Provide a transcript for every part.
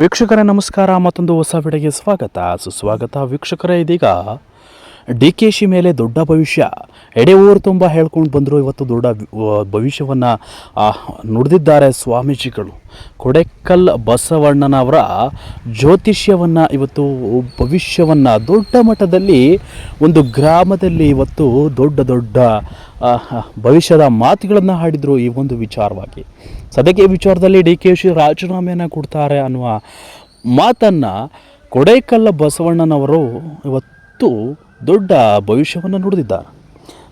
ವೀಕ್ಷಕರೇ ನಮಸ್ಕಾರ, ಮತ್ತೊಂದು ಹೊಸ ವಿಡಿಯೋಗೆ ಸುಸ್ವಾಗತ. ವೀಕ್ಷಕರೇ, ಇದೀಗ DKಶಿ ಮೇಲೆ ದೊಡ್ಡ ಭವಿಷ್ಯ ಎಡೆ ಊರು ತುಂಬ ಹೇಳ್ಕೊಂಡು ಬಂದರು. ಇವತ್ತು ದೊಡ್ಡ ಭವಿಷ್ಯವನ್ನು ನುಡಿದಿದ್ದಾರೆ ಸ್ವಾಮೀಜಿಗಳು. ಕೊಡೆಕಲ್ ಬಸವಣ್ಣನವರ ಜ್ಯೋತಿಷ್ಯವನ್ನು, ಇವತ್ತು ಭವಿಷ್ಯವನ್ನು ದೊಡ್ಡ ಮಟ್ಟದಲ್ಲಿ ಒಂದು ಗ್ರಾಮದಲ್ಲಿ ಇವತ್ತು ದೊಡ್ಡ ಭವಿಷ್ಯದ ಮಾತುಗಳನ್ನು ಆಡಿದರು. ಈ ಒಂದು ವಿಚಾರವಾಗಿ ಸದ್ಯಕ್ಕೆ ಈ ವಿಚಾರದಲ್ಲಿ DKಶಿ ರಾಜೀನಾಮೆಯನ್ನು ಕೊಡ್ತಾರೆ ಅನ್ನುವ ಮಾತನ್ನು ಕೊಡೆಕಲ್ ಬಸವಣ್ಣನವರು ಇವತ್ತು ದೊಡ್ಡ ಭವಿಷ್ಯವನ್ನು ನುಡಿದಿದ್ದಾರೆ.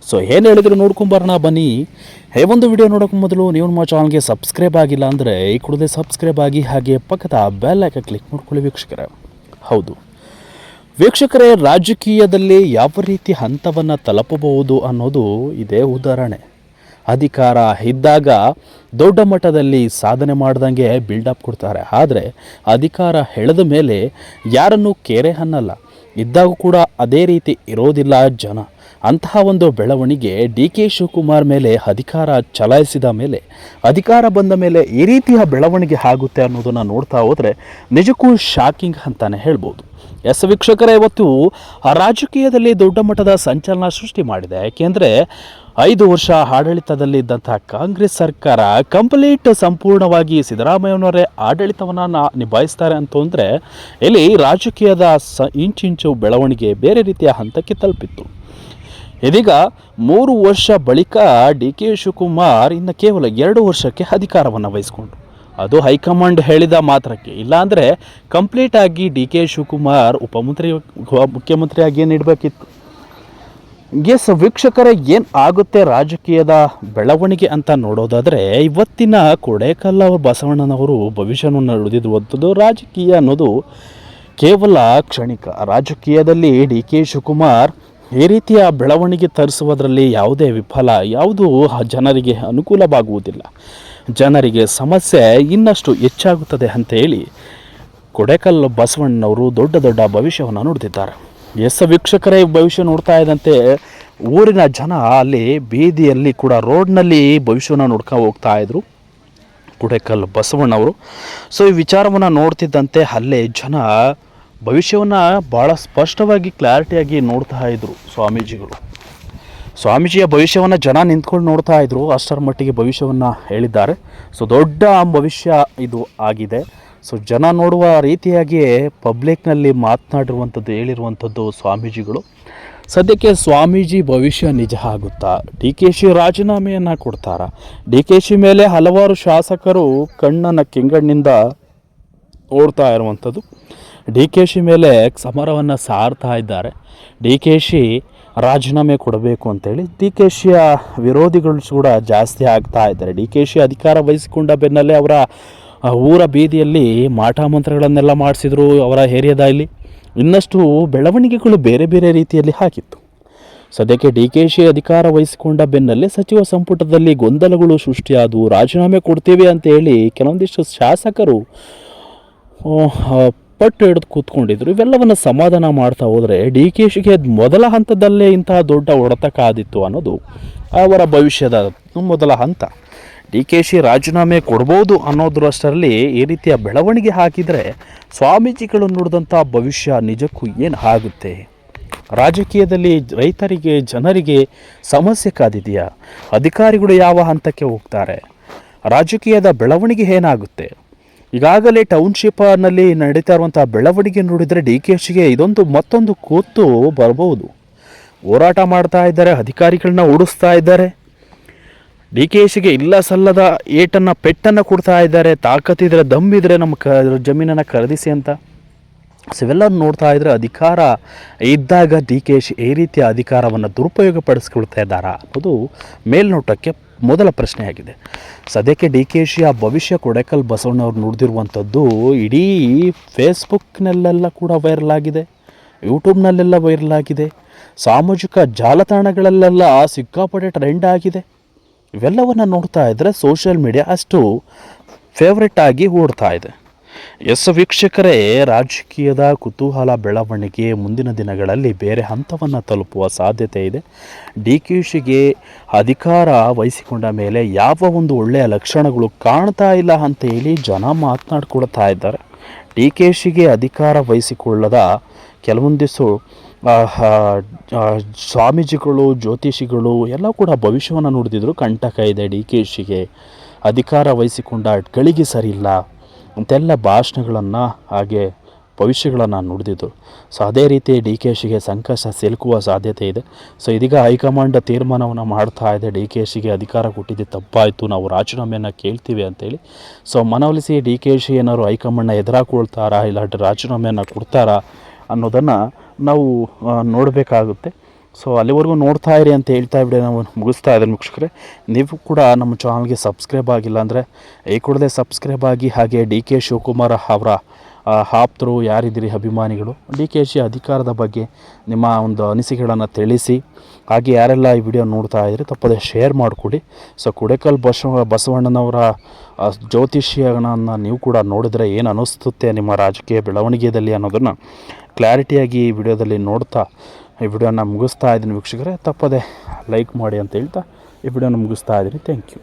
ಸೊ ಏನು ಹೇಳಿದ್ರು ನೋಡ್ಕೊಂಬರೋಣ ಬನ್ನಿ. ಒಂದು ವಿಡಿಯೋ ನೋಡೋಕೆ ಮೊದಲು ನೀವು ನಮ್ಮ ಚಾನಲ್ಗೆ ಸಬ್ಸ್ಕ್ರೈಬ್ ಆಗಿಲ್ಲ ಅಂದರೆ ಈ ಕೂಡಲೇ ಸಬ್ಸ್ಕ್ರೈಬ್ ಆಗಿ, ಹಾಗೆ ಪಕ್ಕದ ಬೆಲ್ ಐಕಾನ್ ಕ್ಲಿಕ್ ಮಾಡ್ಕೊಳ್ಳಿ ವೀಕ್ಷಕರೇ. ಹೌದು ವೀಕ್ಷಕರೇ, ರಾಜಕೀಯದಲ್ಲಿ ಯಾವ ರೀತಿ ಹಂತವನ್ನು ತಲುಪಬಹುದು ಅನ್ನೋದು ಇದೇ ಉದಾಹರಣೆ. ಅಧಿಕಾರ ಇದ್ದಾಗ ದೊಡ್ಡ ಮಟ್ಟದಲ್ಲಿ ಸಾಧನೆ ಮಾಡ್ದಂಗೆ ಬಿಲ್ಡಪ್ ಕೊಡ್ತಾರೆ. ಆದರೆ ಅಧಿಕಾರ ಎಳೆದ ಮೇಲೆ ಯಾರನ್ನು ಕೇರೆ ಅನ್ನಲ್ಲ. ಇದ್ದಾಗ ಕೂಡ ಅದೇ ರೀತಿ ಇರೋದಿಲ್ಲ ಜನ. ಅಂತಹ ಒಂದು ಬೆಳವಣಿಗೆ DK ಶಿವಕುಮಾರ್ ಮೇಲೆ ಅಧಿಕಾರ ಚಲಾಯಿಸಿದ ಮೇಲೆ, ಅಧಿಕಾರ ಬಂದ ಮೇಲೆ ಈ ರೀತಿಯ ಬೆಳವಣಿಗೆ ಆಗುತ್ತೆ ಅನ್ನೋದನ್ನು ನೋಡ್ತಾ ಹೋದರೆ ನಿಜಕ್ಕೂ ಶಾಕಿಂಗ್ ಅಂತಲೇ ಹೇಳ್ಬೋದು. ಎಸ್ ವೀಕ್ಷಕರೇ, ಇವತ್ತು ರಾಜಕೀಯದಲ್ಲಿ ದೊಡ್ಡ ಮಟ್ಟದ ಸಂಚಲನ ಸೃಷ್ಟಿ ಮಾಡಿದೆ. ಏಕೆಂದರೆ 5 ವರ್ಷ ಆಡಳಿತದಲ್ಲಿದ್ದಂತಹ ಕಾಂಗ್ರೆಸ್ ಸರ್ಕಾರ ಸಂಪೂರ್ಣವಾಗಿ ಸಿದ್ದರಾಮಯ್ಯನವರೇ ಆಡಳಿತವನ್ನು ನಿಭಾಯಿಸ್ತಾರೆ ಅಂತಂದರೆ ಇಲ್ಲಿ ರಾಜಕೀಯದ ಇಂಚಿಂಚು ಬೆಳವಣಿಗೆ ಬೇರೆ ರೀತಿಯ ಹಂತಕ್ಕೆ ತಲುಪಿತ್ತು. ಇದೀಗ 3 ವರ್ಷ ಬಳಿಕ DK ಶಿವಕುಮಾರ್ ಇನ್ನು ಕೇವಲ 2 ವರ್ಷಕ್ಕೆ ಅಧಿಕಾರವನ್ನು ವಹಿಸಿಕೊಂಡ್ರು. ಅದು ಹೈಕಮಾಂಡ್ ಹೇಳಿದ ಮಾತ್ರಕ್ಕೆ. ಇಲ್ಲಾಂದರೆ ಕಂಪ್ಲೀಟಾಗಿ DK ಶಿವಕುಮಾರ್ ಮುಖ್ಯಮಂತ್ರಿಯಾಗಿ ನೀಡಬೇಕಿತ್ತು. ಎಸ್ ವೀಕ್ಷಕರೇ, ಏನು ಆಗುತ್ತೆ ರಾಜಕೀಯದ ಬೆಳವಣಿಗೆ ಅಂತ ನೋಡೋದಾದರೆ, ಇವತ್ತಿನ ಕೊಡೆಕಲ್ ಬಸವಣ್ಣನವರು ಭವಿಷ್ಯವನ್ನು ನುಡಿದಿರುವಂಥದ್ದು ರಾಜಕೀಯ ಅನ್ನೋದು ಕೇವಲ ಕ್ಷಣಿಕ. ರಾಜಕೀಯದಲ್ಲಿ DK ಶಿವಕುಮಾರ್ ಈ ರೀತಿಯ ಬೆಳವಣಿಗೆ ತರಿಸುವುದರಲ್ಲಿ ಯಾವುದೇ ವಿಫಲ, ಯಾವುದೂ ಜನರಿಗೆ ಅನುಕೂಲವಾಗುವುದಿಲ್ಲ. ಜನರಿಗೆ ಸಮಸ್ಯೆ ಇನ್ನಷ್ಟು ಹೆಚ್ಚಾಗುತ್ತದೆ ಅಂತ ಹೇಳಿ ಕೊಡೆಕಲ್ ಬಸವಣ್ಣನವರು ದೊಡ್ಡ ಭವಿಷ್ಯವನ್ನು ನುಡಿದಿದ್ದಾರೆ. ಎಸ್ ವೀಕ್ಷಕರೇ, ಭವಿಷ್ಯ ನೋಡ್ತಾ ಇದ್ದಂತೆ ಊರಿನ ಜನ ಅಲ್ಲಿ ಬೀದಿಯಲ್ಲಿ ಕೂಡ ರೋಡ್ನಲ್ಲಿ ಭವಿಷ್ಯವನ್ನು ನೋಡ್ಕೊ ಹೋಗ್ತಾ ಇದ್ರು ಕೊಡೆಕಲ್ ಬಸವಣ್ಣವರು. ಸೊ ಈ ವಿಚಾರವನ್ನು ನೋಡ್ತಿದ್ದಂತೆ ಅಲ್ಲೇ ಜನ ಭವಿಷ್ಯವನ್ನು ಭಾಳ ಸ್ಪಷ್ಟವಾಗಿ ಕ್ಲಾರಿಟಿಯಾಗಿ ನೋಡ್ತಾ ಇದ್ರು. ಸ್ವಾಮೀಜಿಯ ಭವಿಷ್ಯವನ್ನು ಜನ ನಿಂತ್ಕೊಂಡು ನೋಡ್ತಾ ಇದ್ರು. ಅಷ್ಟರ ಮಟ್ಟಿಗೆ ಭವಿಷ್ಯವನ್ನು ಹೇಳಿದ್ದಾರೆ. ಸೊ ದೊಡ್ಡ ಭವಿಷ್ಯ ಇದು ಆಗಿದೆ. ಸೊ ಜನ ನೋಡುವ ರೀತಿಯಾಗಿಯೇ ಪಬ್ಲಿಕ್ನಲ್ಲಿ ಮಾತನಾಡಿರುವಂಥದ್ದು, ಹೇಳಿರುವಂಥದ್ದು ಸ್ವಾಮೀಜಿಗಳು. ಸದ್ಯಕ್ಕೆ ಸ್ವಾಮೀಜಿ ಭವಿಷ್ಯ ನಿಜ ಆಗುತ್ತಾ? DKಶಿ ರಾಜೀನಾಮೆಯನ್ನು ಕೊಡ್ತಾರಾ? DKಶಿ ಮೇಲೆ ಹಲವಾರು ಶಾಸಕರು ಕಣ್ಣನ್ನು ಕೆಂಗಣ್ಣಿಂದ ಓಡ್ತಾ ಇರುವಂಥದ್ದು. DKಶಿ ಮೇಲೆ ಸಮರವನ್ನು ಸಾರ್ತಾ ಇದ್ದಾರೆ. DKಶಿ ರಾಜೀನಾಮೆ ಕೊಡಬೇಕು ಅಂತೇಳಿ DKಶಿಯ ವಿರೋಧಿಗಳು ಕೂಡ ಜಾಸ್ತಿ ಆಗ್ತಾ ಇದ್ದಾರೆ. DKಶಿ ಅಧಿಕಾರ ವಹಿಸಿಕೊಂಡ ಬೆನ್ನಲ್ಲೇ ಅವರ ಊರ ಬೀದಿಯಲ್ಲಿ ಮಾಟ ಮಂತ್ರಗಳನ್ನೆಲ್ಲ ಮಾಡಿಸಿದ್ರು. ಅವರ ಏರಿಯಾದಲ್ಲಿ ಇನ್ನಷ್ಟು ಬೆಳವಣಿಗೆಗಳು ಬೇರೆ ಬೇರೆ ರೀತಿಯಲ್ಲಿ ಹಾಕಿತ್ತು. ಸದ್ಯಕ್ಕೆ DKಶಿ ಅಧಿಕಾರ ವಹಿಸಿಕೊಂಡ ಬೆನ್ನಲ್ಲೇ ಸಚಿವ ಸಂಪುಟದಲ್ಲಿ ಗೊಂದಲಗಳು ಸೃಷ್ಟಿಯಾದವು. ರಾಜೀನಾಮೆ ಕೊಡ್ತೀವಿ ಅಂತ ಹೇಳಿ ಕೆಲವೊಂದಿಷ್ಟು ಶಾಸಕರು ಪಟ್ಟು ಹಿಡಿದು ಕೂತ್ಕೊಂಡಿದ್ರು. ಇವೆಲ್ಲವನ್ನು ಸಮಾಧಾನ ಮಾಡ್ತಾ ಹೋದರೆ DKಶಿಗೆ ಮೊದಲ ಹಂತದಲ್ಲೇ ಇಂತಹ ದೊಡ್ಡ ಹೊಡೆತ ಕಾದಿತ್ತು ಅನ್ನೋದು ಅವರ ಭವಿಷ್ಯದ ಮೊದಲ ಹಂತ. DKಶಿ ರಾಜೀನಾಮೆ ಕೊಡ್ಬೋದು ಅನ್ನೋದ್ರಷ್ಟರಲ್ಲಿ ಈ ರೀತಿಯ ಬೆಳವಣಿಗೆ ಹಾಕಿದರೆ ಸ್ವಾಮೀಜಿಗಳು ನುಡಿದಂಥ ಭವಿಷ್ಯ ನಿಜಕ್ಕೂ ಏನು ಆಗುತ್ತೆ? ರಾಜಕೀಯದಲ್ಲಿ ರೈತರಿಗೆ, ಜನರಿಗೆ ಸಮಸ್ಯೆ ಕಾದಿದೆಯಾ? ಅಧಿಕಾರಿಗಳು ಯಾವ ಹಂತಕ್ಕೆ ಹೋಗ್ತಾರೆ? ರಾಜಕೀಯದ ಬೆಳವಣಿಗೆ ಏನಾಗುತ್ತೆ? ಈಗಾಗಲೇ ಟೌನ್ಶಿಪ್ನಲ್ಲಿ ನಡೀತಾ ಇರುವಂಥ ಬೆಳವಣಿಗೆ ನೋಡಿದರೆ DKಶಿಗೆ ಇದೊಂದು ಮತ್ತೊಂದು ಕೂತು ಬರ್ಬೋದು. ಹೋರಾಟ ಮಾಡ್ತಾ ಇದ್ದಾರೆ, ಅಧಿಕಾರಿಗಳನ್ನ ಓಡಿಸ್ತಾ ಇದ್ದಾರೆ. DKಶಿಗೆ ಇಲ್ಲ ಸಲ್ಲದ ಪೆಟ್ಟನ್ನು ಕೊಡ್ತಾ ಇದ್ದಾರೆ. ತಾಕತ್ತಿದ್ರೆ, ದಮ್ಮಿದ್ರೆ ನಮ್ಮ ಜಮೀನನ್ನು ಖರೀದಿಸಿ ಅಂತ. ಇವೆಲ್ಲ ನೋಡ್ತಾ ಇದ್ದರೆ ಅಧಿಕಾರ ಇದ್ದಾಗ DKಶಿ ಈ ರೀತಿಯ ಅಧಿಕಾರವನ್ನು ದುರುಪಯೋಗಪಡಿಸ್ಕೊಳ್ತಾ ಇದ್ದಾರಾ ಅನ್ನೋದು ಮೇಲ್ನೋಟಕ್ಕೆ ಮೊದಲ ಪ್ರಶ್ನೆಯಾಗಿದೆ. ಸದ್ಯಕ್ಕೆ DKಶಿಯ ಭವಿಷ್ಯ ಕೊಡೆಕಲ್ ಬಸವಣ್ಣವ್ರು ನುಡಿದಿರುವಂಥದ್ದು ಇಡೀ ಫೇಸ್ಬುಕ್ನಲ್ಲೆಲ್ಲ ಕೂಡ ವೈರಲ್ ಆಗಿದೆ, ಯೂಟ್ಯೂಬ್ನಲ್ಲೆಲ್ಲ ವೈರಲ್ ಆಗಿದೆ, ಸಾಮಾಜಿಕ ಜಾಲತಾಣಗಳಲ್ಲೆಲ್ಲ ಸಿಕ್ಕಾಪಟ್ಟೆ ಟ್ರೆಂಡ್ ಆಗಿದೆ. ಇವೆಲ್ಲವನ್ನು ನೋಡ್ತಾ ಇದ್ದರೆ ಸೋಷಿಯಲ್ ಮೀಡಿಯಾ ಅಷ್ಟು ಫೇವ್ರೆಟ್ ಆಗಿ ಓಡ್ತಾ ಇದೆ. ಎಸ್ ವೀಕ್ಷಕರೇ, ರಾಜಕೀಯದ ಕುತೂಹಲ ಬೆಳವಣಿಗೆ ಮುಂದಿನ ದಿನಗಳಲ್ಲಿ ಬೇರೆ ಹಂತವನ್ನು ತಲುಪುವ ಸಾಧ್ಯತೆ ಇದೆ. DKಶಿಗೆ ಅಧಿಕಾರ ವಹಿಸಿಕೊಂಡ ಮೇಲೆ ಯಾವ ಒಂದು ಒಳ್ಳೆಯ ಲಕ್ಷಣಗಳು ಕಾಣ್ತಾ ಇಲ್ಲ ಅಂತ ಹೇಳಿ ಜನ ಮಾತನಾಡ್ಕೊಳ್ತಾ ಇದ್ದಾರೆ. ಡಿ ಕೆ ಶಿಗೆ ಅಧಿಕಾರ ವಹಿಸಿಕೊಳ್ಳದ ಕೆಲವೊಂದಿಷ್ಟು ಸ್ವಾಮೀಜಿಗಳು, ಜ್ಯೋತಿಷಿಗಳು ಎಲ್ಲ ಕೂಡ ಭವಿಷ್ಯವನ್ನು ನುಡಿದಿದ್ರು. ಕಂಟಕ ಇದೆ ಡಿ ಕೆ ಶಿಗೆ, ಅಧಿಕಾರ ವಹಿಸಿಕೊಂಡ ಗಳಿಗೆ ಸರಿಯಿಲ್ಲ ಅಂತೆಲ್ಲ ಭಾಷಣಗಳನ್ನು ಹಾಗೆ ಭವಿಷ್ಯಗಳನ್ನು ನುಡಿದಿದ್ದು. ಸೊ ಅದೇ ರೀತಿ ಡಿ ಕೆ ಶಿಗೆ ಸಂಕಷ್ಟ ಸಿಲುಕುವ ಸಾಧ್ಯತೆ ಇದೆ. ಸೊ ಇದೀಗ ಹೈಕಮಾಂಡ್ ತೀರ್ಮಾನವನ್ನು ಮಾಡ್ತಾ ಇದೆ, ಡಿ ಕೆ ಶಿಗೆ ಅಧಿಕಾರ ಕೊಟ್ಟಿದ್ದು ತಪ್ಪಾಯಿತು, ನಾವು ರಾಜೀನಾಮೆಯನ್ನು ಕೇಳ್ತೀವಿ ಅಂತೇಳಿ. ಸೊ ಮನವೊಲಿಸಿ ಡಿ ಕೆ ಶಿ ಏನಾದ್ರು ಹೈಕಮಾಂಡ್ನ ಎದುರಾಕೊಳ್ತಾರಾ ಇಲ್ಲ ರಾಜೀನಾಮೆಯನ್ನು ಕೊಡ್ತಾರಾ ಅನ್ನೋದನ್ನು ನಾವು ನೋಡಬೇಕಾಗುತ್ತೆ. ಸೊ ಅಲ್ಲಿವರೆಗೂ ನೋಡ್ತಾ ಇರಿ ಅಂತ ಹೇಳ್ತಾ ವಿಡಿಯೋ ನಾವು ಮುಗಿಸ್ತಾ ಇದ್ದೀನಿ ವೀಕ್ಷಕರೇ. ನೀವು ಕೂಡ ನಮ್ಮ ಚಾನಲ್ಗೆ ಸಬ್ಸ್ಕ್ರೈಬ್ ಆಗಿಲ್ಲ ಅಂದರೆ ಈ ಕೂಡಲೇ ಸಬ್ಸ್ಕ್ರೈಬ್ ಆಗಿ. ಹಾಗೆ ಡಿ ಕೆ ಶಿವಕುಮಾರ್ ಅವರ ಆಪ್ತರು ಯಾರಿದ್ದೀರಿ ಅಭಿಮಾನಿಗಳು, ಡಿ ಕೆ ಶಿ ಅಧಿಕಾರದ ಬಗ್ಗೆ ನಿಮ್ಮ ಒಂದು ಅನಿಸಿಕೆಗಳನ್ನು ತಿಳಿಸಿ. ಹಾಗೆ ಯಾರೆಲ್ಲ ಈ ವಿಡಿಯೋ ನೋಡ್ತಾ ಇದ್ದರೆ ತಪ್ಪದೆ ಶೇರ್ ಮಾಡಿಕೊಡಿ. ಸೊ ಕುಡೆಕಲ್ ಬಸವಣ್ಣನವರ ಜ್ಯೋತಿಷ್ಯಗಳನ್ನು ನೀವು ಕೂಡ ನೋಡಿದರೆ ಏನು ಅನ್ನಿಸ್ತುತ್ತೆ ನಿಮ್ಮ ರಾಜಕೀಯ ಬೆಳವಣಿಗೆಯಲ್ಲಿ ಅನ್ನೋದನ್ನು ಕ್ಲಾರಿಟಿಯಾಗಿ ಈ ವಿಡಿಯೋದಲ್ಲಿ ನೋಡ್ತಾ ಈ ವಿಡಿಯೋನ ಮುಗಿಸ್ತಾ ಇದ್ದೀನಿ ವೀಕ್ಷಕರೇ. ತಪ್ಪದೆ ಲೈಕ್ ಮಾಡಿ ಅಂತ ಹೇಳ್ತಾ ಈ ವಿಡಿಯೋನ ಮುಗಿಸ್ತಾ ಇದ್ದೀನಿ. Thank you.